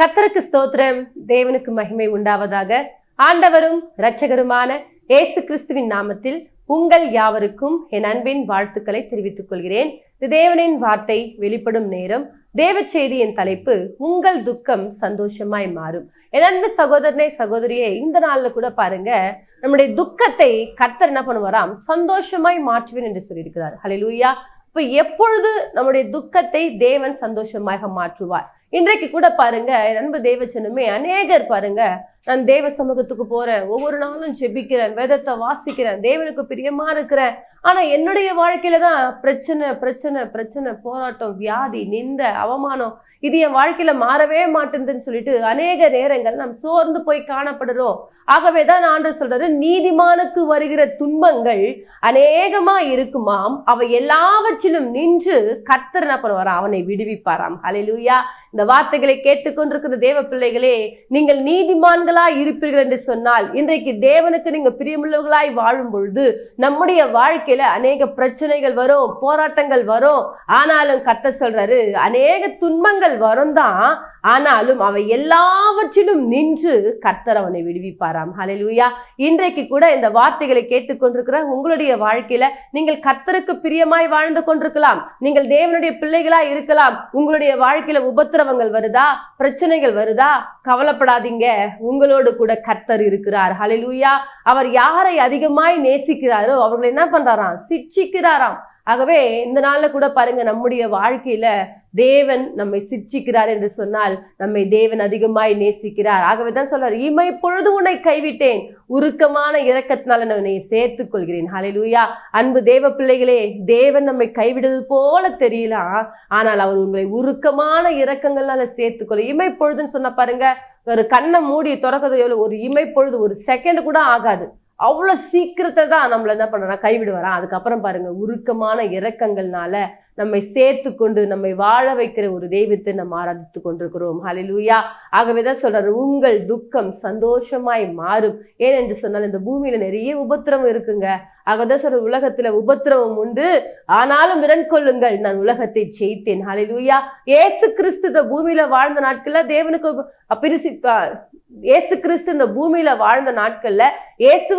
கர்த்தருக்கு ஸ்தோத்திரம். தேவனுக்கு மகிமை உண்டாவதாக. ஆண்டவரும் இரட்சகருமான இயேசு கிறிஸ்துவின் நாமத்தில் உங்கள் யாவருக்கும் என் அன்பின் வாழ்த்துக்களை தெரிவித்துக் கொள்கிறேன். இது தேவனின் வார்த்தை வெளிப்படும் நேரம். தேவ செய்தியின் தலைப்பு, உங்கள் துக்கம் சந்தோஷமாய் மாறும். என் அன்பு சகோதரனே சகோதரியே, இந்த நாள்ல கூட பாருங்க, நம்முடைய துக்கத்தை கர்த்தர் என்ன பண்ணுவாராம், சந்தோஷமாய் மாற்றுவேன் என்று சொல்லியிருக்கிறார். ஹல்லேலூயா. இப்ப எப்பொழுது நம்முடைய துக்கத்தை தேவன் சந்தோஷமாக மாற்றுவார்? இன்றைக்கு கூட பாருங்க, அன்பு தேவச்சனமே, அநேகர் பாருங்க, நான் தேவ சமூகத்துக்கு போறேன், ஒவ்வொரு நாளும் ஜெபிக்கிறேன், வேதத்தை வாசிக்கிறேன், தேவனுக்கு பிரியமா இருக்கிறேன், ஆனா என்னுடைய வாழ்க்கையில தான் பிரச்சனை பிரச்சனை பிரச்சனை, போராட்டம், வியாதி, நிந்த, அவமானம், இது என் வாழ்க்கையில மாறவே மாட்டேங்குதுன்னு சொல்லிட்டு அநேக நேரங்கள் நாம் சோர்ந்து போய் காணப்படுறோம். ஆகவேதான் ஆண்டவர் சொல்றாரு, நீதிமானுக்கு வருகிற துன்பங்கள் அநேகமா இருக்குமாம், அவை எல்லாவற்றிலும் நின்று கர்த்தர் என்ன பண்ணுவாராம், அவனை விடுவிப்பாராம். ஹல்லேலூயா. இந்த வார்த்தைகளை கேட்டுக்கொண்டிருக்கிற தேவ பிள்ளைகளே, நீங்கள் நீதிமான்களாய் இருப்பீர்கள் என்று சொன்னால், இன்றைக்கு தேவனுக்கு நீங்க பிரியமுள்ளவர்களாய் வாழும் பொழுது நம்முடைய வாழ்க்கையில அநேக பிரச்சனைகள் வரும், போராட்டங்கள் வரும். ஆனாலும் கர்த்தர் சொல்றாரு, அநேக துன்பங்கள் வரும் தான், ஆனாலும் அவை எல்லாவற்றிலும் நின்று கர்த்தர் அவனை விடுவிப்பாராம். ஹல்லேலூயா. இன்றைக்கு கூட இந்த வார்த்தைகளை கேட்டுக்கொண்டிருக்கிற உங்களுடைய வாழ்க்கையில நீங்கள் கர்த்தருக்கு பிரியமாய் வாழ்ந்து கொண்டிருக்கலாம், நீங்கள் தேவனுடைய பிள்ளைகளாய் இருக்கலாம். உங்களுடைய வாழ்க்கையில உபத்திரவங்கள் வருதா, பிரச்சனைகள் வருதா, கவலைப்படாதீங்க, உங்களோடு கூட கர்த்தர் இருக்கிறார். ஹல்லேலூயா. அவர் யாரை அதிகமாய் நேசிக்கிறாரோ அவர்களை என்ன பண்றாராம், சிட்சிக்கிறாராம். ஆகவே இந்த நாள்ல கூட பாருங்க, நம்முடைய வாழ்க்கையில தேவன் நம்மை சிட்சிக்கிறார் என்று சொன்னால் நம்மை தேவன் அதிகமாய் நேசிக்கிறார். ஆகவேதான் சொல்றார், இமை பொழுது உன்னை கைவிட்டேன், உருக்கமான இரக்கத்தினால நான் உன்னை சேர்த்துக் கொள்கிறேன். ஹல்லேலூயா. அன்பு தேவ பிள்ளைகளே, தேவன் நம்மை கைவிடுவது போல தெரியலாம், ஆனால் அவர் உங்களை உருக்கமான இரக்கங்கள்னால சேர்த்துக்கொள்ள. இமை பொழுதுன்னு சொன்ன பாருங்க, ஒரு கண்ணை மூடி திறக்கிறது எவ்வளவு, ஒரு இமை பொழுது, ஒரு செகண்ட் கூட ஆகாது, அவ்வளவு சீக்கிரத்தை தான் நம்மள என்ன பண்றோம், கைவிடுவாராம். அதுக்கப்புறம் பாருங்க, உருக்கமான இரக்கங்கள்னால நம்மை சேர்த்து கொண்டு நம்மை வாழ வைக்கிற ஒரு தெய்வத்தை நம்ம ஆராதித்து கொண்டிருக்கிறோம். ஹல்லேலூயா. ஆகவேதான் சொல்றாரு, உங்கள் துக்கம் சந்தோஷமாய் மாறும். ஏனென்று சொன்னால் இந்த பூமியில நிறைய உபத்திரவம் இருக்குங்க. ஆகதான் சொல்ற, உலகத்துல உபத்திரவம் உண்டு, ஆனாலும் விரன் கொள்ளுங்கள், நான் உலகத்தை ஜெயித்தேன். ஹல்லேலூயா. இயேசு கிறிஸ்து இந்த பூமியில வாழ்ந்த நாட்கள்ல தேவனுக்கு இயேசு கிறிஸ்து இந்த பூமியில வாழ்ந்த நாட்கள்ல இயேசு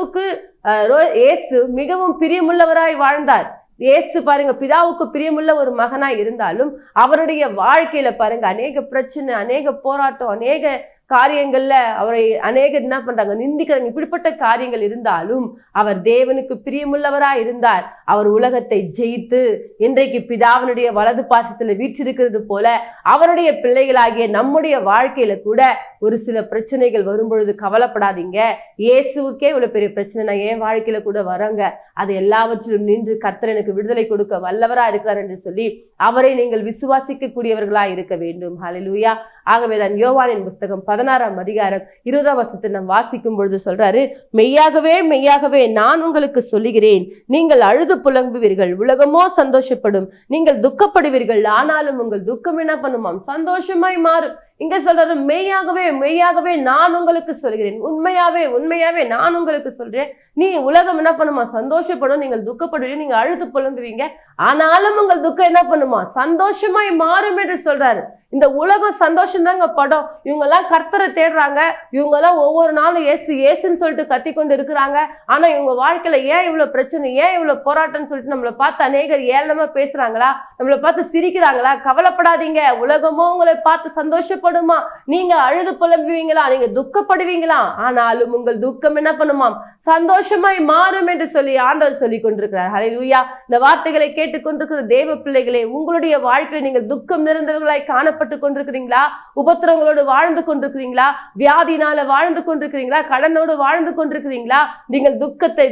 மிகவும் பிரியமுள்ளவராய் வாழ்ந்தார். இயேசு பாருங்க, பிதாவுக்கு பிரியமுள்ள ஒரு மகனாய் இருந்தாலும் அவருடைய வாழ்க்கையில பாருங்க அநேக பிரச்சனை, அநேக போராட்டம், அநேக காரியங்கள்ல அவரை அநேக என்ன பண்றாங்க, நிந்திக்கிறாங்க. இப்படிப்பட்ட காரியங்கள் இருந்தாலும் அவர் தேவனுக்கு பிரியமுள்ளவராய் இருந்தார். அவர் உலகத்தை ஜெயித்து இன்றைக்கு பிதாவினுடைய வலது பாசத்துல வீற்றிருக்கிறது போல அவருடைய பிள்ளைகளாகிய நம்முடைய வாழ்க்கையில கூட ஒரு சில பிரச்சனைகள் வரும்பொழுது கவலைப்படாதீங்க. இயேசுவுக்கே இவ்வளவு பெரிய பிரச்சனை நான் என் வாழ்க்கையில கூட வரங்க, அது எல்லாவற்றிலும் நின்று கர்த்தர் எனக்கு விடுதலை கொடுக்க வல்லவரா இருக்கிறார் என்று சொல்லி அவரை நீங்கள் விசுவாசிக்க கூடியவர்களா இருக்க வேண்டும். ஹல்லேலூயா. ஆகவேதான் யோவானின் புஸ்தகம் 16ஆம் அதிகாரம் 20ஆம் வசனத்தை நாம் வாசிக்கும் பொழுது சொல்றாரு, மெய்யாகவே மெய்யாகவே நான் உங்களுக்கு சொல்லுகிறேன், நீங்கள் அழுது புலம்புவீர்கள், உலகமோ சந்தோஷப்படும், நீங்கள் துக்கப்படுவீர்கள், ஆனாலும் உங்கள் துக்கம் என்ன பண்ணுமாம், சந்தோஷமாய் மாறும். இங்க சொல்றாரு, மெய்யாகவே மெய்யாகவே நான் உங்களுக்கு சொல்கிறேன், உண்மையாவே உண்மையாவே நான் உங்களுக்கு சொல்றேன், நீ உலகம் என்ன பண்ணுமா, சந்தோஷப்படும், நீங்கள் துக்கப்படுவீங்க, நீங்க அழுது புலம்புவீங்க, ஆனாலும் உங்கள் துக்கம் என்ன பண்ணுமா, சந்தோஷமாய் மாறும் என்று சொல்றாரு. இந்த உலகம் சந்தோஷம் தாங்க படம். இவங்க எல்லாம் கர்த்தரை தேடுறாங்க, இவங்க எல்லாம் ஒவ்வொரு நாளும் ஏசு ஏசுன்னு சொல்லிட்டு கத்தி கொண்டு இருக்கிறாங்க. ஆனா இவங்க வாழ்க்கையில ஏன் இவ்வளவு பிரச்சனை, ஏன் இவ்வளவு போராட்டம்னு சொல்லிட்டு நம்மளை பார்த்து அநேகர் ஏளனமா பேசுறாங்களா, நம்மளை பார்த்து சிரிக்கிறாங்களா? கவலைப்படாதீங்க, உலகமோ உங்களை பார்த்து சந்தோஷப்படுமா, நீங்க அழுது புலம்புவீங்களா, நீங்க துக்கப்படுவீங்களா, ஆனாலும் உங்கள் துக்கம் என்ன பண்ணுமாம், சந்தோஷமாய் மாறும் என்று சொல்லி ஆண்டவர் சொல்லி கொண்டிருக்கிறார். ஹல்லேலூயா. இந்த வார்த்தைகளை கேட்டுக்கொண்டிருக்கிற தேவ பிள்ளைகளே, உங்களுடைய வாழ்க்கையில் நீங்கள் துக்கம் நிறைந்தவர்களாய் காணப்பட்டு கொண்டிருக்கிறீங்களா? உபத்திரங்களோடு வாழ்ந்து கொண்டிருக்கிறீங்களா? வியாதினால வாழ்ந்து கொண்டிருக்கிறீங்களா? கடனோடு வாழ்ந்து கொண்டிருக்கிறீங்களா? நீங்கள் துக்கத்தை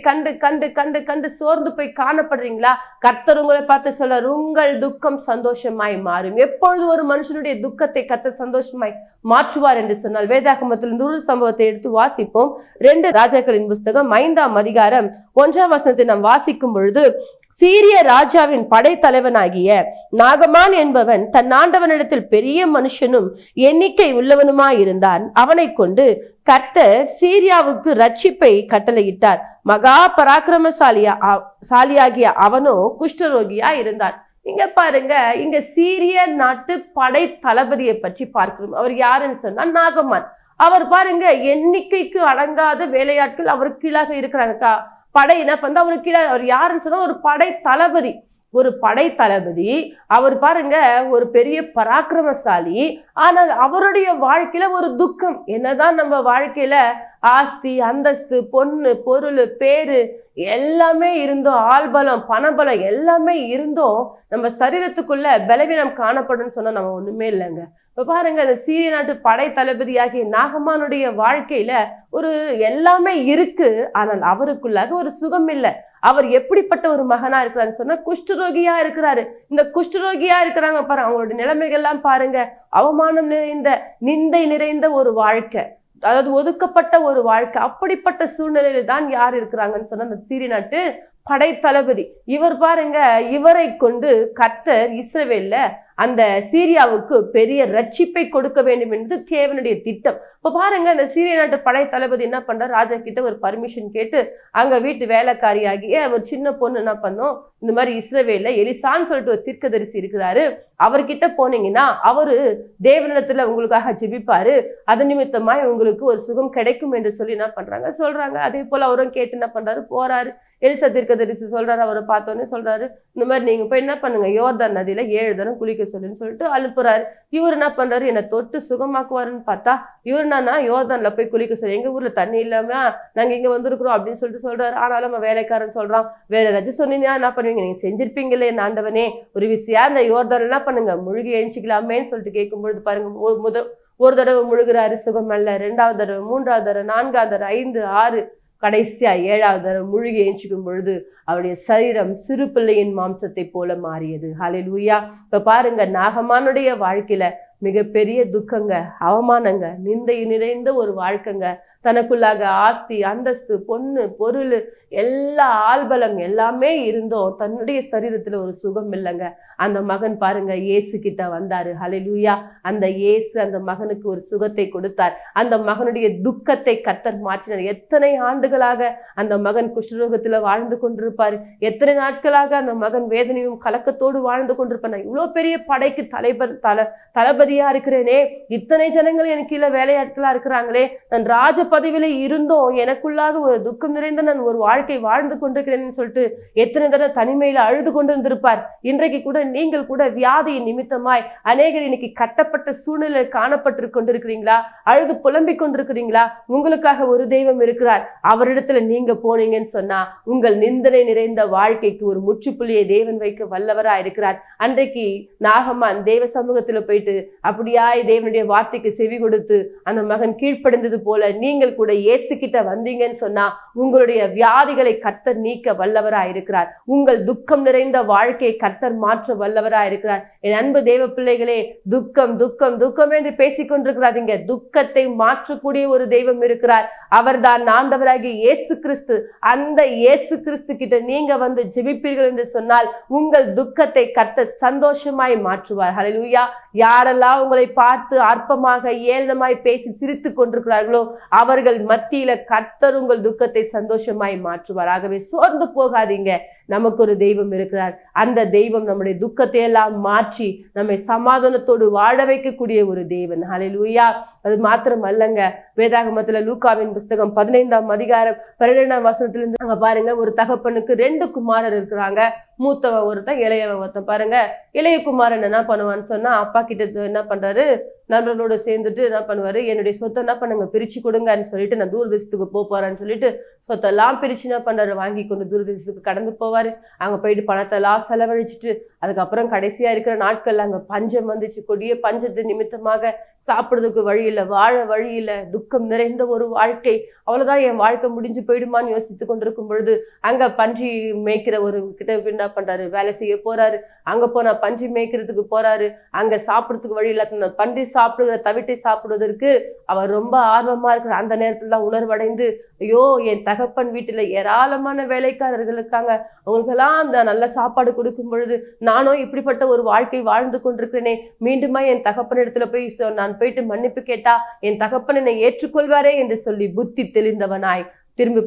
கண்டு கண்டு கண்டு கண்டு சோர்ந்து போய் காணப்படுறீங்களா? கர்த்தர் உங்களை பார்த்து சொல்றார், உங்கள் துக்கம் சந்தோஷமாய் மாறும். எப்பொழுது ஒரு மனுஷனுடைய துக்கத்தை கர்த்தர் சந்தோஷமாய் மாற்றுவார் என்று சொன்னால், வேதாகமத்தில் ஒரு சம்பவத்தை எடுத்து வாசிப்போம். 2 ராஜாக்களின் புஸ்தகம் 5ஆம் அதிகாரம் 1ஆம் வசனத்தை நாம் வாசிக்கும் பொழுது, சீரிய ராஜாவின் படைத்தலைவனாகிய நாகமான் என்பவன் தன் ஆண்டவனிடத்தில் பெரிய மனுஷனும் எண்ணிக்கை உள்ளவனுமாயிருந்தான். அவனை கொண்டு கர்த்தர் சீரியாவுக்கு ரட்சிப்பை கட்டளையிட்டார். மகா பராக்கிரமசாலியாகிய அவனோ குஷ்டரோகியா இருந்தான். இங்க பாருங்க, இங்க சீரிய நாட்டு படை தளபதியை பற்றி பார்க்கிறோம். அவர் யாருன்னு சொன்னா நாகமான். அவர் பாருங்க, எண்ணிக்கைக்கு அடங்காத வேலையாட்கள் அவருக்கு கீழாக இருக்கிறாங்க. படை என்ன பண்ண அவருக்கு கீழே. அவர் யாருன்னு சொன்னா ஒரு படை தளபதி. ஒரு படை தளபதி. அவர் பாருங்க ஒரு பெரிய பராக்கிரமசாலி. ஆனால் அவருடைய வாழ்க்கையில ஒரு துக்கம். என்னதான் நம்ம வாழ்க்கையில ஆஸ்தி, அந்தஸ்து, பொண்ணு, பொருள், பேரு எல்லாமே இருந்தோம், ஆள்பலம், பணபலம் எல்லாமே இருந்தோம், நம்ம சரீரத்துக்குள்ள பலவீனம் காணப்படும் சொன்னா நம்ம ஒண்ணுமே இல்லைங்க. இப்ப பாருங்க, அந்த சீரிய நாட்டு படை தளபதியாகிய நாகமானுடைய வாழ்க்கையில ஒரு எல்லாமே இருக்கு, ஆனால் அவருக்குள்ளாக ஒரு சுகம் இல்லை. அவர் எப்படிப்பட்ட ஒரு மகனா இருக்கிறாருன்னு சொன்னா குஷ்டரோகியா இருக்கிறாரு. இந்த குஷ்டரோகியா இருக்கிறாங்க பாருங்க, அவங்களுடைய நிலைமைகள் எல்லாம் பாருங்க, அவமானம் நிறைந்த, நிந்தை நிறைந்த ஒரு வாழ்க்கை, அதாவது ஒதுக்கப்பட்ட ஒரு வாழ்க்கை. அப்படிப்பட்ட சூழ்நிலையில தான் யார் இருக்கிறாங்கன்னு சொன்னா அந்த சீரிய நாட்டு படை தளபதி. இவர் பாருங்க, இவரை கொண்டு கர்த்தர் இஸ்ரவேல்ல அந்த சீரியாவுக்கு பெரிய ரட்சிப்பை கொடுக்க வேண்டும் என்று தேவனுடைய திட்டம். இப்ப பாருங்க, அந்த சீரிய நாட்டு படை தளபதி என்ன பண்றாரு, ராஜா கிட்ட ஒரு பர்மிஷன் கேட்டு அங்க வீட்டு வேலைக்காரியாகிய ஒரு சின்ன பொண்ணு என்ன பண்ணோம், இந்த மாதிரி இஸ்ரவேல்ல எலிசான்னு சொல்லிட்டு ஒரு தீர்க்கதரிசி இருக்கிறாரு, அவர்கிட்ட போனீங்கன்னா அவரு தேவனிடத்துல உங்களுக்காக ஜெபிப்பாரு, அது நிமித்தமாய் உங்களுக்கு ஒரு சுகம் கிடைக்கும் என்று சொல்லி என்ன பண்றாங்க சொல்றாங்க. அதே போல அவரும் கேட்டு என்ன பண்றாரு, போறாரு. எலிசா தீர்க்கதரிசி சொல்றாரு, அவரை பார்த்தோன்னே சொல்றாரு, இந்த மாதிரி நீங்க போய் என்ன பண்ணுங்க, யோர்தான் நதியில 7 தரம் குளிக்க சொல்லுன்னு சொல்லிட்டு அனுப்புறாரு. இவர் என்ன பண்றாரு, என்னை தொட்டு சுகமாக்குவாருன்னு பார்த்தா இவர் என்னன்னா யோர்தான்ல போய் குளிக்க சொல்லி, எங்க ஊர்ல தண்ணி இல்லாம நாங்க இங்க வந்திருக்கிறோம் அப்படின்னு சொல்லிட்டு சொல்றாரு. ஆனாலும் நம்ம வேலைக்காரன் சொல்றான், வேற ஏதாச்சும் சொன்னீங்கன்னா என்ன பண்ணுவீங்க, நீங்க செஞ்சிருப்பீங்களே என் ஆண்டவனே, ஒரு விஷயம் இந்த யோர்தான் என்ன பண்ணுங்க முழுகி எழுச்சிக்கலாமேன்னு சொல்லிட்டு கேட்கும் பொழுது பாருங்க, ஒரு தடவை முழுகிறாரு, சுகம் அல்ல. 2வது தடவை, 3வது தடவை, 4வது தடவை, 5, 6, கடைசியா 7வது தடவை முழுகி எழுச்சிக்கும் பொழுது அவருடைய சரீரம் சிறு பிள்ளையின் மாம்சத்தை போல மாறியது. ஹல்லேலூயா. இப்ப பாருங்க, நாகமானுடைய வாழ்க்கையில மிகப்பெரிய துக்கங்க, அவமானங்க, நிந்தை நிறைந்த ஒரு வாழ்க்கைங்க. தனக்குள்ளாக ஆஸ்தி, அந்தஸ்து, பொண்ணு, பொருள், எல்லா ஆள்பலம் எல்லாமே இருந்தோம், தன்னுடைய சரீரத்துல ஒரு சுகம் இல்லைங்க. அந்த மகன் பாருங்க இயேசு கிட்ட வந்தாரு. ஹல்லேலூயா. அந்த இயேசு அந்த மகனுக்கு ஒரு சுகத்தை கொடுத்தார். அந்த மகனுடைய துக்கத்தை கர்த்தர் மாற்றினார். எத்தனை ஆண்டுகளாக அந்த மகன் குஷ்டரோகத்துல வாழ்ந்து கொண்டிருப்பாரு, எத்தனை நாட்களாக அந்த மகன் வேதனையும் கலக்கத்தோடு வாழ்ந்து கொண்டிருப்பார். இவ்வளவு பெரிய படைக்கு தளபதியா இருக்கிறேனே, இத்தனை ஜனங்கள் எனக்கு கீழே வேலையாட்களா இருக்கிறாங்களே, நான் ராஜ பதவியில இருந்தோம், எனக்குள்ளாக ஒரு துக்கம் நிறைந்த நான் ஒரு வாழ்க்கை வாழ்ந்து கொண்டிருக்கிறேன்னு சொல்லிட்டு எத்தனை தடவை தனிமையில அழுது கொண்டு வந்திருப்பார். இன்றைக்கு கூட நீங்கள் கூட வியாதியின் நிமித்தமாய் அநேகர் இன்னைக்கு கட்டப்பட்ட சூழ்நிலை காணப்பட்டு கொண்டிருக்கிறீங்களா, அழுது புலம்பிக் கொண்டிருக்கிறீங்களா? உங்களுக்காக ஒரு தெய்வம் இருக்கிறார். அவரிடத்துல நீங்க போனீங்கன்னு சொன்னா உங்கள் நிந்தனை நிறைந்த வாழ்க்கைக்கு ஒரு முற்றுப்புள்ளியை தேவன் வைக்க வல்லவரா இருக்கிறார். அன்றைக்கு நாகமான் தேவ சமூகத்துல போயிட்டு அப்படியாய் தேவனுடைய வார்த்தைக்கு செவி கொடுத்து அந்த மகன் கீழ்ப்படைந்தது போல நீங்கள் கூட இயேசு கிட்ட வந்தீங்கன்னு சொன்னா உங்களுடைய வியாதிகளை கர்த்தர் நீக்க வல்லவரா இருக்கிறார். உங்கள் துக்கம் நிறைந்த வாழ்க்கையை கர்த்தர் மாற்ற வல்லவரா இருக்கிறார். என் அன்பு தேவ பிள்ளைகளே, துக்கம் துக்கம் துக்கம் என்று பேசிக் கொண்டிருக்கிறாதீங்க. துக்கத்தை மாற்றக்கூடிய ஒரு தெய்வம் இருக்கிறார். அவர்தான் ஆண்டவராகிய இயேசு கிறிஸ்து. அந்த இயேசு கிறிஸ்து கிட்ட நீங்க வந்து ஜெபிப்பீர்கள் என்று சொன்னால் உங்கள் துக்கத்தை கர்த்தர் சந்தோஷமாய் மாற்றுவார். ஹல்லேலூயா. யாரெல்லாம் உங்களை பார்த்து அற்பமாக ஏளனமாய் பேசி சிரித்து கொண்டிருக்கிறார்களோ அவர்கள் மத்தியில கர்த்தர் உங்கள் துக்கத்தை சந்தோஷமாய் மாற்றுவார். ஆகவே சோர்ந்து போகாதீங்க, நமக்கு ஒரு தெய்வம் இருக்கிறார். அந்த தெய்வம் நம்முடைய துக்கத்தை எல்லாம் மாற்றி நம்மை சமாதானத்தோடு வாழ வைக்கக்கூடிய ஒரு தேவன். ஹல்லேலூயா. அது மாத்திரம் அல்லங்க, வேதாகமத்துல லூக்காவின் புஸ்தகம் 15ஆம் அதிகாரம் 12ஆம் வசனத்திலிருந்து அங்க பாருங்க, ஒரு தகப்பனுக்கு 2 குமாரர் இருக்கிறாங்க. மூத்தவன் ஒருத்தன், இளையவன் ஒருத்தன். பாருங்க, இளைய குமாரன் என்ன பண்ணுவான்னு சொன்னா அப்பா கிட்ட என்ன பண்றாரு, நண்பர்களோட சேர்ந்துட்டு என்ன பண்ணுவாரு, என்னுடைய சொத்தை என்ன பண்ணுங்க பிரிச்சு கொடுங்கன்னு சொல்லிட்டு நான் தூரதேசத்துக்கு போறேன்னு சொல்லிட்டு சொத்தெல்லாம் பிரிச்சு என்ன பண்றாரு, வாங்கி கொண்டு தூரதேசத்துக்கு கடந்து போவாரு. அங்க போயிட்டு பணத்தெல்லாம் செலவழிச்சுட்டு அதுக்கப்புறம் கடைசியா இருக்கிற நாட்கள்ல அங்க பஞ்சம் வந்துச்சு. கொடிய பஞ்சத்து நிமித்தமாக சாப்பிடுறதுக்கு வழி இல்லை, வாழ வழி இல்லை, துக்கம் நிறைந்த ஒரு வாழ்க்கை. அவ்வளவுதான், என் வாழ்க்கை முடிஞ்சு போயிடுமான்னு யோசித்து கொண்டிருக்கும் பொழுது அங்க பன்றி மேய்க்கிற ஒரு கிட்ட என்ன பண்றாரு, வேலை செய்ய போறாரு. அங்க போனா பன்றி மேய்க்கிறதுக்கு போறாரு. அங்க சாப்பிடுறதுக்கு வழி இல்லாத பன்றி சாப்பிடுகிற தவிட்டை சாப்பிடுவதற்கு அவர் ரொம்ப ஆர்வமா இருக்கிறார். அந்த நேரத்துல தான் உணர்வடைந்து, ஐயோ என் தகப்பன் வீட்டுல ஏராளமான வேலைக்காரர்கள் இருக்காங்க, அவங்களுக்கெல்லாம் அந்த நல்ல சாப்பாடு கொடுக்கும் பொழுது நானும் இப்படிப்பட்ட ஒரு வாழ்க்கை வாழ்ந்து கொண்டிருக்கிறேனே, மீண்டுமா என் தகப்பன் இடத்துல போய் நான் போயிட்டு மன்னிப்பு கேட்டா என் தகப்பன் என்னை ஏற்றுக்கொள்வாரே என்று சொல்லி புத்தி தெளிந்தவனாய் திரும்பி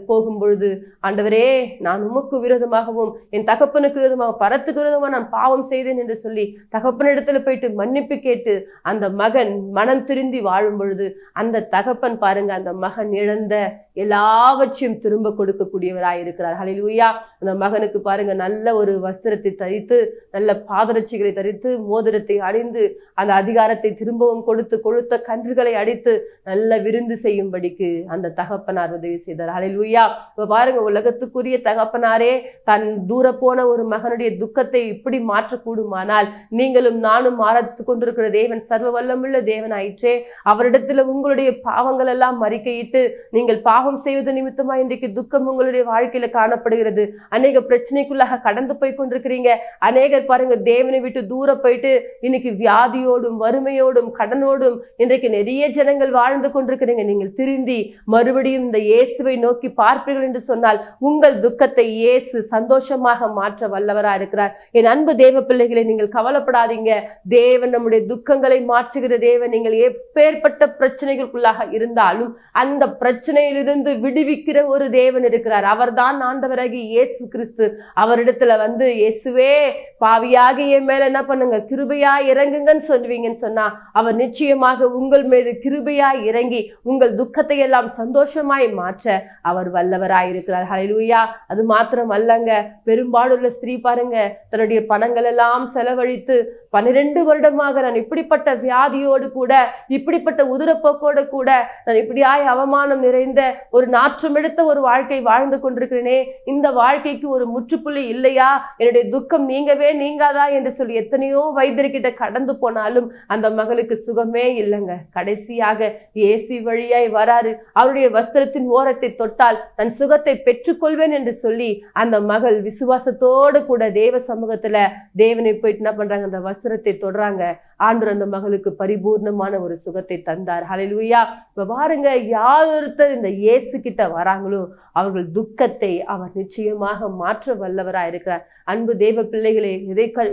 போகும் பொழுது, ஆண்டவரே, நான் உமக்கு விரோதமாகவும் என் தகப்பனுக்கு விரோதமாக பரத்துக்கு விரோதமாக நான் பாவம் செய்தேன் என்று சொல்லி தகப்பனிடத்துல போயிட்டு மன்னிப்பு கேட்டு அந்த மகன் மனம் திருந்தி வாழும் பொழுது அந்த தகப்பன் பாருங்க, அந்த மகன் இழந்த எல்லாவற்றையும் திரும்ப கொடுக்கக்கூடியவராய் இருக்கிறார். ஹல்லேலூயா. அந்த மகனுக்கு பாருங்க, நல்ல ஒரு வஸ்திரத்தை தரித்து, நல்ல பாதரட்சிகளை தரித்து, மோதிரத்தை அணிந்து, அந்த அதிகாரத்தை திரும்பவும் கொடுத்து, கொழுத்த கன்றுகளை அடித்து நல்ல விருந்து செய்யும்படிக்கு அந்த தகப்பனார் உதவி செய்தார். ஹல்லேலூயா. இப்ப பாருங்க, உலகத்துக்குரிய தகப்பனாரே தன் தூர போன ஒரு மகனுடைய துக்கத்தை இப்படி மாற்றக்கூடுமானால், நீங்களும் நானும் மாறத்து கொண்டிருக்கிற தேவன் சர்வ வல்லமுள்ள தேவன் ஆயிற்றே. அவரிடத்துல உங்களுடைய பாவங்கள் எல்லாம் அறிக்கையிட்டு, நீங்கள் பாவம் செய்வது நிமித்தமா இன்றைக்கு துக்கம் உங்களுடைய வாழ்க்கையில காணப்படுகிறது. அநேக பிரச்சனைக்குள்ளாக கடந்து போய் கொண்டிருக்கிறீங்க. அநேகர் பாருங்க, தேவனை விட்டு தூர போயிட்டு இன்னைக்கு வியாதியோடும் வறுமையோடும் கடனோடும் இன்றைக்கு நிறைய ஜனங்கள் வாழ்ந்து கொண்டிருக்கிறீங்க. நீங்கள் திருந்தி மறுபடியும் இந்த இயேசுவை நோக்கி பார்ப்பீர்கள் என்று சொன்னால் உங்கள் துக்கத்தை இயேசு சந்தோஷமாக மாற்ற வல்லவரா இருக்கிறார். என் அன்பு தேவ பிள்ளைகளை, நீங்கள் கவலைப்படாதீங்க. தேவன் நம்முடைய துக்கங்களை மாற்றுகிற தேவன். நீங்கள் எப்பேற்பட்ட பிரச்சனைகளுக்குள்ளாக இருந்தாலும் அந்த பிரச்சனையிலிருந்து விடுவிக்கிற ஒரு தேவன் இருக்கிறார். அவர்தான் ஆண்டவராகிய இயேசு கிறிஸ்து. அவரிடத்துல வந்து, இயேசுவே, பாவியாகி என் மேல என்ன பண்ணுங்க, கிருபையா இறங்குங்கன்னு சொல்லுவீங்கன்னு சொன்னா அவர் நிச்சயமாக உங்கள் மீது கிருபையாய் இறங்கி உங்கள் துக்கத்தை எல்லாம் சந்தோஷமாய் மாற்ற அவர் வல்லவராய் இருக்கிறார். ஹல்லேலூயா. அது மாத்திரம் அல்லங்க, பெரும்பாலுள்ள ஸ்திரீ பாருங்க, தன்னுடைய பணங்கள் எல்லாம் செலவழித்து 12 வருடமாக நான் இப்படிப்பட்ட வியாதியோடு கூட, இப்படிப்பட்ட உதிரப்போக்கோடு கூட, நான் இப்படியாய் அவமானம் நிறைந்த ஒரு நாற்றம் எடுத்த ஒரு வாழ்க்கை வாழ்ந்து கொண்டிருக்கிறேனே, இந்த வாழ்க்கைக்கு ஒரு முற்றுப்புள்ளி இல்லையா, என்னுடைய துக்கம் நீங்கவே நீங்காதா என்று சொல்லி எத்தனையோ வைத்தியர்கிட்ட கடந்து போனாலும் அந்த மகளுக்கு சுகமே இல்லைங்க. கடைசியாக இயேசு வழியாய் வராரு. அவருடைய வஸ்திரத்தின் ஓரத்தை தொட்டால் தன் சுகத்தை பெற்றுக்கொள்வேன் என்று சொல்லி அந்த மகள் விசுவாசத்தோடு கூட தேவ சமூகத்துல தேவனை போயிட்டு என்ன பண்றாங்க, அந்த வஸ்திரத்தை தொடுறாங்க. ஆண்டவர் அந்த மகளுக்கு பரிபூர்ணமான ஒரு சுகத்தை தந்தார். ஹல்லேலூயா. இப்ப பாருங்க, யாரொருத்தர் இந்த இயேசு கிட்ட வராங்களோ அவர்கள் துக்கத்தை அவர் நிச்சயமாக மாற்ற வல்லவரா இருக்கிறார். அன்பு தேவ பிள்ளைகளே,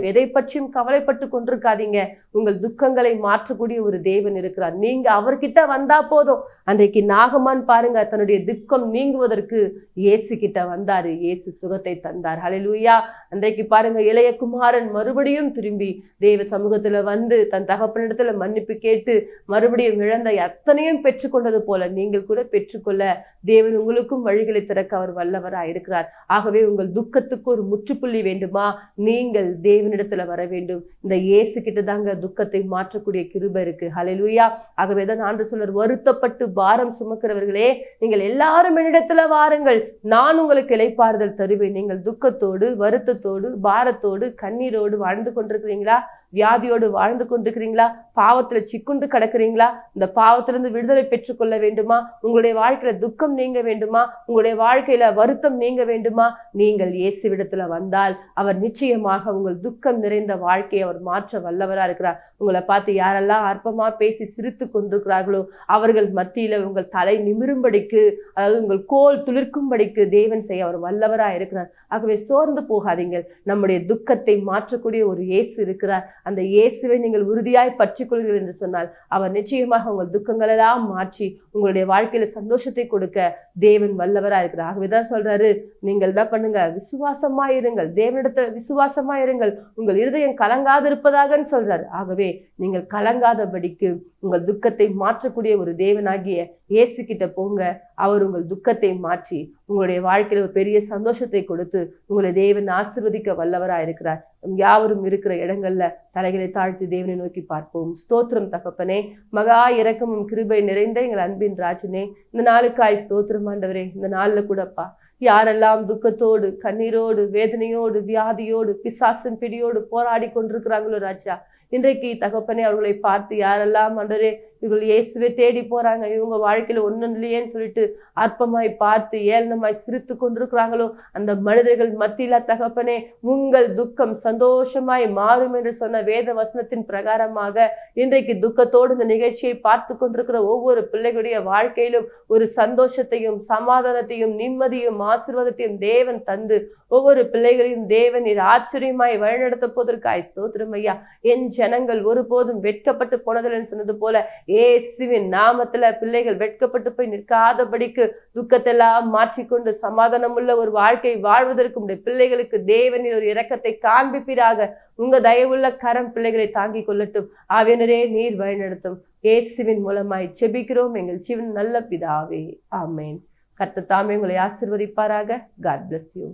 எதை பற்றியும் கவலைப்பட்டு கொண்டிருக்காதீங்க. உங்கள் துக்கங்களை மாற்றக்கூடிய ஒரு தேவன் இருக்கிறார். நீங்க அவர்கிட்ட வந்தா போதும். அன்றைக்கு நாகமான் பாருங்க, தன்னுடைய துக்கம் நீங்குவதற்கு இயேசு கிட்ட வந்தாரு. இயேசு சுகத்தை தந்தார். ஹல்லேலூயா. அன்றைக்கு பாருங்க, இளைய குமாரன் மறுபடியும் திரும்பி தேவ சமூகத்துல வந்து தன் தகப்பனிடத்துல மன்னிப்பு கேட்டு மறுபடியும் இழந்த அத்தனையும் பெற்றுக்கொண்டது போல நீங்கள் கூட பெற்றுக்கொள்ள தேவன் உங்களுக்கும் வழிகளை திறக்க அவர் வல்லவரா இருக்கிறார். ஆகவே உங்கள் துக்கத்துக்கு ஒரு முற்றுப்புள்ளி வேண்டுமா, நீங்கள் தேவனிடத்துல வர வேண்டும். இந்த இயேசு கிட்ட தாங்க துக்கத்தை மாற்றக்கூடிய கிருபை இருக்கு. ஹல்லேலூயா. ஆகவேதான் ஆண்டவர் சொல்றார், வருத்தப்பட்டு பாரம் சுமக்கிறவர்களே, நீங்கள் எல்லாரும் என்னிடத்துல வாருங்கள், நான் உங்களுக்கு இளைப்பாறுதல் தருவேன். நீங்கள் துக்கத்தோடு வருத்தத்தோடு பாரத்தோடு கண்ணீரோடு வாழ்ந்து கொண்டிருக்கிறீங்களா? வியாதியோடு வாழ்ந்து கொண்டிருக்கிறீங்களா? பாவத்துல சிக்குண்டு கிடக்குறீங்களா? இந்த பாவத்திலிருந்து விடுதலை பெற்றுக்கொள்ள வேண்டுமா? உங்களுடைய வாழ்க்கையில துக்கம் நீங்க வேண்டுமா? உங்களுடைய வாழ்க்கையில வருத்தம் நீங்க வேண்டுமா? நீங்கள் இயேசுவிடத்துல வந்தால் அவர் நிச்சயமாக உங்கள் துக்கம் நிறைந்த வாழ்க்கையை அவர் மாற்ற வல்லவரா இருக்கிறார். உங்களை பார்த்து யாரெல்லாம் அற்பமா பேசி சிரித்து கொண்டிருக்கிறார்களோ அவர்கள் மத்தியில உங்கள் தலை நிமிரும்படிக்கு, அதாவது உங்கள் கோல் துளிர்க்கும்படிக்கு தேவன் செய்ய அவர் வல்லவரா இருக்கிறார். ஆகவே சோர்ந்து போகாதீங்கள். நம்முடைய துக்கத்தை மாற்றக்கூடிய ஒரு இயேசு இருக்கிறார். அந்த இயேசுவை நீங்கள் உறுதியாய் பற்றி கொள்கிறீர்கள் என்று சொன்னால் அவர் நிச்சயமாக உங்கள் துக்கங்கள் எல்லாம் மாற்றி உங்களுடைய வாழ்க்கையில சந்தோஷத்தை கொடுக்க தேவன் வல்லவரா இருக்கிறார். ஆகவேதான் சொல்றாரு, நீங்கள் என்ன பண்ணுங்க, விசுவாசமா இருங்கள், தேவனிடத்துல விசுவாசமா இருங்கள், உங்கள் இருதயம் கலங்காது இருப்பதாக சொல்றாரு. ஆகவே நீங்கள் கலங்காதபடிக்கு உங்கள் துக்கத்தை மாற்றக்கூடிய ஒரு தேவனாகிய இயேசு கிட்ட போங்க. அவர் உங்கள் துக்கத்தை மாற்றி உங்களுடைய வாழ்க்கையில ஒரு பெரிய சந்தோஷத்தை கொடுத்து உங்களை தேவன் ஆசீர்வதிக்க வல்லவரா இருக்கிறார். யாவரும் இருக்கிற இடங்கள்ல தலைகளை தாழ்த்தி தேவனை நோக்கி பார்ப்போம். ஸ்தோத்திரம் தகப்பனே, மகா இரக்கமும் கிருபை நிறைந்த எங்கள் அன்பின் ராஜனே, இந்த நாளுக்காய் ஸ்தோத்திரம் ஆண்டவரே. இந்த நாள்ல கூடப்பா யாரெல்லாம் துக்கத்தோடு கண்ணீரோடு வேதனையோடு வியாதியோடு பிசாசின் பிடியோடு போராடி கொண்டிருக்கிறாங்களோ ராஜா, இன்றைக்கு தகப்பனே அவர்களை பார்த்து யாரெல்லாம் ஆண்டவரே இவர்கள் இயேசுவை தேடி போறாங்க, இவங்க வாழ்க்கையில ஒன்றும் இல்லையேன்னு சொல்லிட்டு அற்பமாய் பார்த்து ஏளனமாய் சிரித்து கொண்டிருக்கிறாங்களோ அந்த மனிதர்கள் மத்தியில தகப்பனே உங்கள் துக்கம் சந்தோஷமாய் மாறும் என்று சொன்ன வேத வசனத்தின் பிரகாரமாக இன்றைக்கு துக்கத்தோடு இந்த நிகழ்ச்சியை பார்த்து கொண்டிருக்கிற ஒவ்வொரு பிள்ளைகளுடைய வாழ்க்கையிலும் ஒரு சந்தோஷத்தையும் சமாதானத்தையும் நிம்மதியும் ஆசீர்வாதத்தையும் தேவன் தந்து ஒவ்வொரு பிள்ளைகளையும் தேவன் நீர் ஆச்சரியமாய் வழிநடத்த போவதற்காய் ஸ்தோத்திரம் ஐயா. என் ஜனங்கள் ஒருபோதும் வெட்கப்பட்டு போனதில்லைன்னு சொன்னது போல இயேசுவின் நாமத்துல பிள்ளைகள் வெட்கப்பட்டு போய் நிற்காதபடிக்கு துக்கத்தெல்லாம் மாற்றிக்கொண்டு சமாதானம் உள்ள ஒரு வாழ்க்கை வாழ்வதற்கு உடைய பிள்ளைகளுக்கு தேவனின் ஒரு இரக்கத்தை காண்பிப்பீராக. உங்க தயவுள்ள கரம் பிள்ளைகளை தாங்கி கொள்ளட்டும். ஆவியானவரே, நீர் வழிநடத்தும். இயேசுவின் மூலமாய் ஜெபிக்கிறோம் எங்கள் ஜீவன் நல்ல பிதாவே, ஆமென். கர்த்தர் தாமே உங்களை ஆசீர்வதிப்பாராக. God bless you.